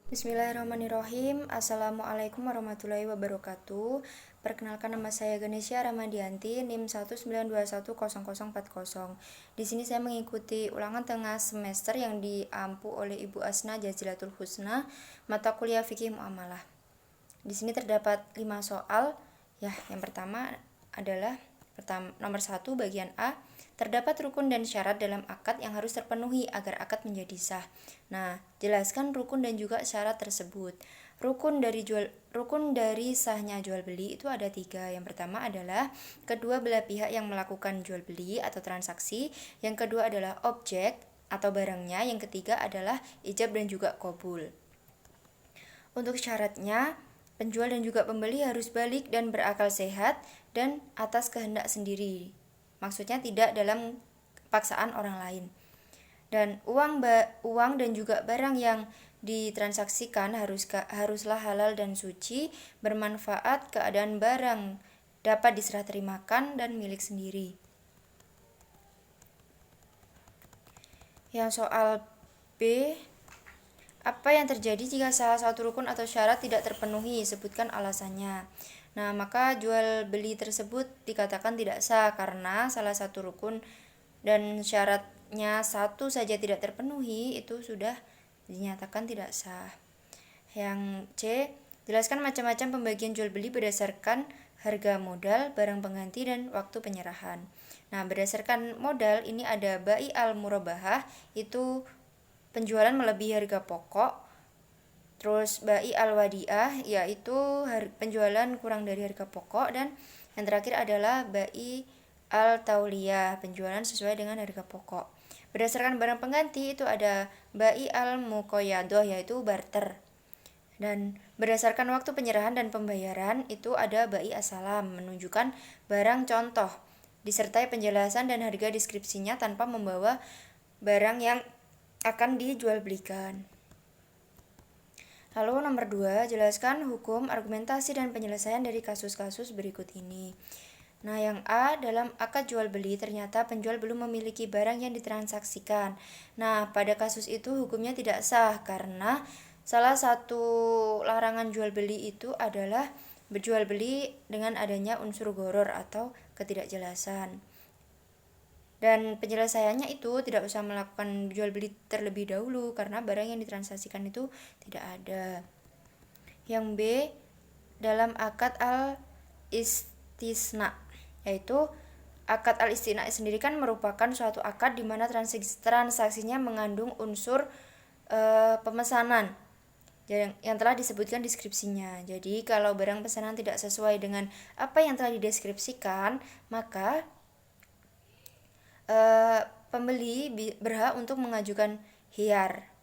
Bismillahirrahmanirrahim. Assalamualaikum warahmatullahi wabarakatuh. Perkenalkan, nama saya Ganesha Ramadianti, NIM 192100040. Di sini saya mengikuti ulangan tengah semester yang diampu oleh Ibu Asna Jazilatul Husna, mata kuliah fikih muamalah. Di sini terdapat 5 soal. Ya, yang pertama adalah nomor 1 bagian A. Terdapat rukun dan syarat dalam akad yang harus terpenuhi agar akad menjadi sah. Nah, jelaskan rukun dan juga syarat tersebut. Rukun dari sahnya jual beli itu ada 3. Yang pertama adalah kedua belah pihak yang melakukan jual beli atau transaksi. Yang kedua adalah objek atau barangnya. Yang ketiga adalah ijab dan juga qabul. Untuk syaratnya, penjual dan juga pembeli harus balik dan berakal sehat dan atas kehendak sendiri. Maksudnya tidak dalam paksaan orang lain. Dan uang dan juga barang yang ditransaksikan haruslah halal dan suci, bermanfaat, keadaan barang dapat diserah terimakan dan milik sendiri. Yang soal B, apa yang terjadi jika salah satu rukun atau syarat tidak terpenuhi? Sebutkan alasannya. Nah, maka jual beli tersebut dikatakan tidak sah karena salah satu rukun dan syaratnya satu saja tidak terpenuhi, itu sudah dinyatakan tidak sah. Yang C, jelaskan macam-macam pembagian jual beli berdasarkan harga modal, barang pengganti, dan waktu penyerahan. Nah, berdasarkan modal ini ada bai al-murabahah, itu penjualan melebihi harga pokok. Terus bai al-wadiah, yaitu penjualan kurang dari harga pokok. Dan yang terakhir adalah bai al-tauliyah, penjualan sesuai dengan harga pokok. Berdasarkan barang pengganti itu ada bai al-muqayyadah, yaitu barter. Dan berdasarkan waktu penyerahan dan pembayaran itu ada bai as-salam, menunjukkan barang contoh disertai penjelasan dan harga deskripsinya tanpa membawa barang yang akan dijual belikan. Lalu nomor 2, jelaskan hukum, argumentasi, dan penyelesaian dari kasus-kasus berikut ini. Nah, yang A, dalam akad jual beli ternyata penjual belum memiliki barang yang ditransaksikan. Nah, pada kasus itu hukumnya tidak sah karena salah satu larangan jual beli itu adalah berjual beli dengan adanya unsur gharar atau ketidakjelasan. Dan penyelesaiannya itu tidak usah melakukan jual beli terlebih dahulu karena barang yang ditransaksikan itu tidak ada. Yang B, dalam akad al-istisna, yaitu akad al-istisna sendiri kan merupakan suatu akad di mana transaksinya mengandung unsur pemesanan yang telah disebutkan deskripsinya. Jadi kalau barang pesanan tidak sesuai dengan apa yang telah dideskripsikan, maka pembeli berhak untuk mengajukan khiyar.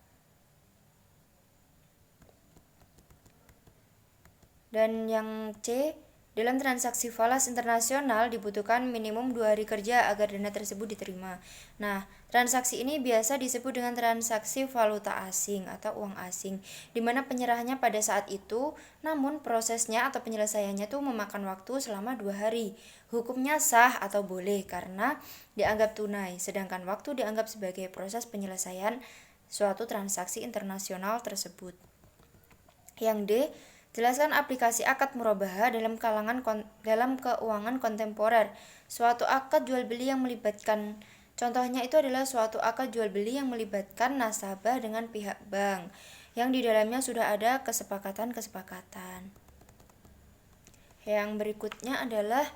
Dan yang C, dalam transaksi falas internasional dibutuhkan minimum 2 hari kerja agar dana tersebut diterima. Nah, transaksi ini biasa disebut dengan transaksi valuta asing atau uang asing, di mana penyerahannya pada saat itu, namun prosesnya atau penyelesaiannya itu memakan waktu selama 2 hari. Hukumnya sah atau boleh karena dianggap tunai, sedangkan waktu dianggap sebagai proses penyelesaian suatu transaksi internasional tersebut. Yang D, jelaskan aplikasi akad murabahah dalam keuangan kontemporer. Suatu akad jual beli yang melibatkan, contohnya itu adalah suatu akad jual beli yang melibatkan nasabah dengan pihak bank, yang di dalamnya sudah ada kesepakatan-kesepakatan. Yang berikutnya adalah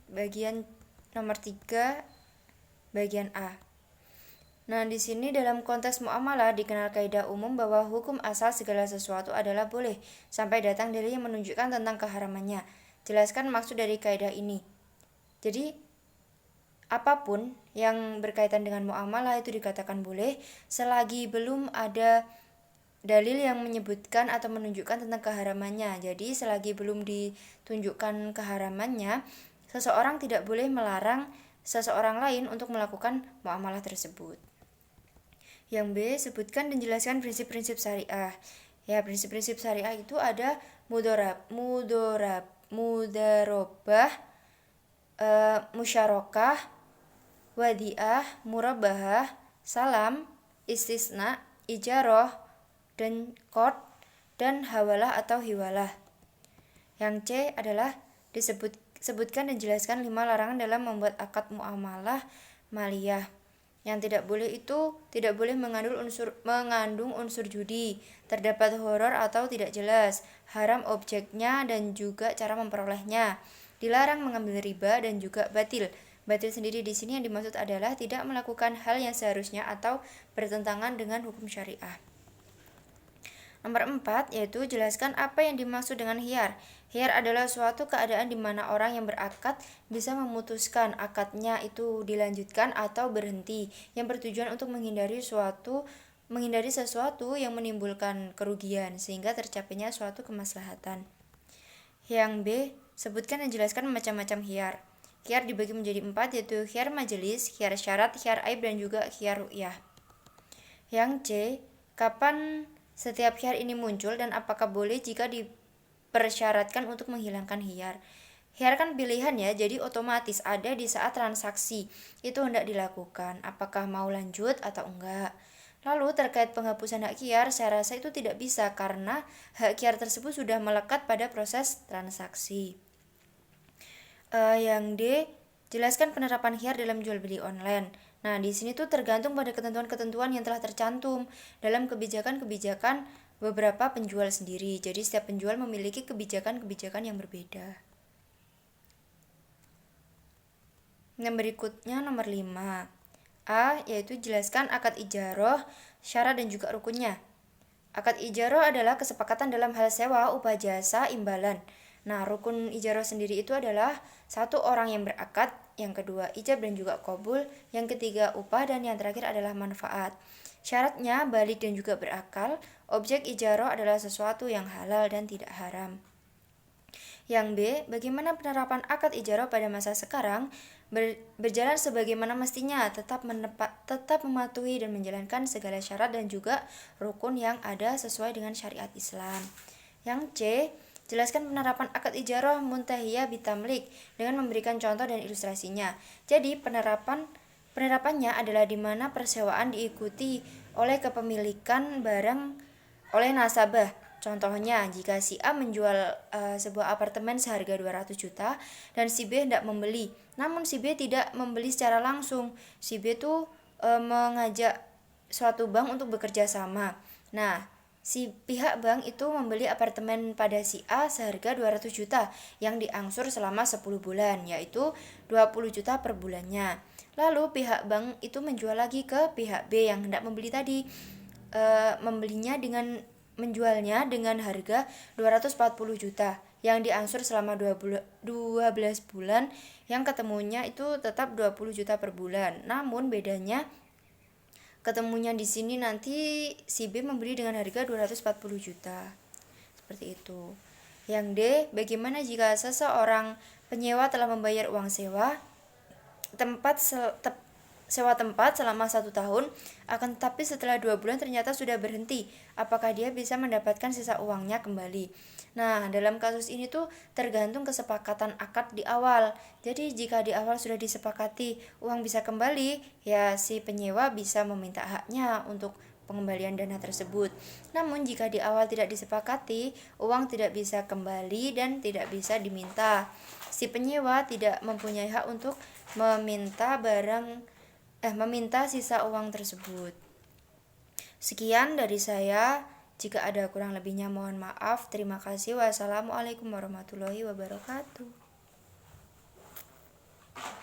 bagian nomor 3, bagian A. Nah, di sini dalam konteks muamalah dikenal kaidah umum bahwa hukum asal segala sesuatu adalah boleh sampai datang dalil yang menunjukkan tentang keharamannya. Jelaskan maksud dari kaidah ini. Jadi, apapun yang berkaitan dengan muamalah itu dikatakan boleh selagi belum ada dalil yang menyebutkan atau menunjukkan tentang keharamannya. Jadi, selagi belum ditunjukkan keharamannya, seseorang tidak boleh melarang seseorang lain untuk melakukan muamalah tersebut. Yang B, sebutkan dan jelaskan prinsip-prinsip syariah. Ya, prinsip-prinsip syariah itu ada mudarobah, musyarakah, wadiah, murabahah, salam, istisna, ijarah, dan hawalah atau hiwalah. Yang C adalah sebutkan dan jelaskan 5 larangan dalam membuat akad muamalah maliyah. Yang tidak boleh mengandung unsur judi, terdapat horor atau tidak jelas, haram objeknya dan juga cara memperolehnya, dilarang mengambil riba dan juga batil. Batil sendiri di sini yang dimaksud adalah tidak melakukan hal yang seharusnya atau bertentangan dengan hukum syariah. Nomor 4 yaitu jelaskan apa yang dimaksud dengan khiyar. Khiyar adalah suatu keadaan di mana orang yang berakad bisa memutuskan akadnya itu dilanjutkan atau berhenti, yang bertujuan untuk menghindari sesuatu yang menimbulkan kerugian sehingga tercapainya suatu kemaslahatan. Yang B, sebutkan dan jelaskan macam-macam khiyar. Khiyar dibagi menjadi 4 yaitu khiyar majelis, khiyar syarat, khiyar aib dan juga khiyar ru'yah. Yang C, kapan setiap khiyar ini muncul dan apakah boleh jika dipersyaratkan untuk menghilangkan khiyar. Khiyar kan pilihan ya, jadi otomatis ada di saat transaksi itu hendak dilakukan, apakah mau lanjut atau enggak. Lalu terkait penghapusan hak khiyar, saya rasa itu tidak bisa karena hak khiyar tersebut sudah melekat pada proses transaksi. Yang D, jelaskan penerapan khiyar dalam jual beli online. Nah, di sini tuh tergantung pada ketentuan-ketentuan yang telah tercantum dalam kebijakan-kebijakan beberapa penjual sendiri. Jadi setiap penjual memiliki kebijakan-kebijakan yang berbeda. Yang berikutnya nomor 5. A, yaitu jelaskan akad ijaroh, syarat dan juga rukunnya. Akad ijaroh adalah kesepakatan dalam hal sewa, upah jasa, imbalan. Nah, rukun ijaroh sendiri itu adalah satu orang yang berakad, yang kedua ijab dan juga qabul, yang ketiga upah, dan yang terakhir adalah manfaat. Syaratnya balik dan juga berakal. Objek ijaroh adalah sesuatu yang halal dan tidak haram. Yang B, bagaimana penerapan akad ijaroh pada masa sekarang? Berjalan sebagaimana mestinya, tetap mematuhi dan menjalankan segala syarat dan juga rukun yang ada sesuai dengan syariat Islam. Yang C, jelaskan penerapan akad ijaroh muntahiyah bitamlik dengan memberikan contoh dan ilustrasinya. Jadi penerapannya adalah di mana persewaan diikuti oleh kepemilikan barang oleh nasabah. Contohnya, jika si A menjual sebuah apartemen seharga 200 juta dan si B hendak membeli, namun si B tidak membeli secara langsung. Si B tuh mengajak suatu bank untuk bekerja sama. Nah, si pihak bank itu membeli apartemen pada si A seharga 200 juta yang diangsur selama 10 bulan, yaitu 20 juta per bulannya. Lalu pihak bank itu menjual lagi ke pihak B yang hendak membeli tadi, menjualnya dengan harga 240 juta yang diangsur selama 12 bulan, yang ketemunya itu tetap 20 juta per bulan. Namun bedanya ketemunya di sini nanti si B membeli dengan harga 240 juta. Seperti itu. Yang D, bagaimana jika seseorang penyewa telah membayar uang sewa tempat selama 1 tahun, akan tetapi setelah 2 bulan ternyata sudah berhenti, apakah dia bisa mendapatkan sisa uangnya kembali? Nah, dalam kasus ini tuh tergantung kesepakatan akad di awal. Jadi jika di awal sudah disepakati uang bisa kembali, ya si penyewa bisa meminta haknya untuk pengembalian dana tersebut. Namun jika di awal tidak disepakati, uang tidak bisa kembali dan tidak bisa diminta. Si penyewa tidak mempunyai hak untuk meminta sisa uang tersebut. Sekian dari saya. Jika ada kurang lebihnya mohon maaf. Terima kasih. Wassalamualaikum warahmatullahi wabarakatuh.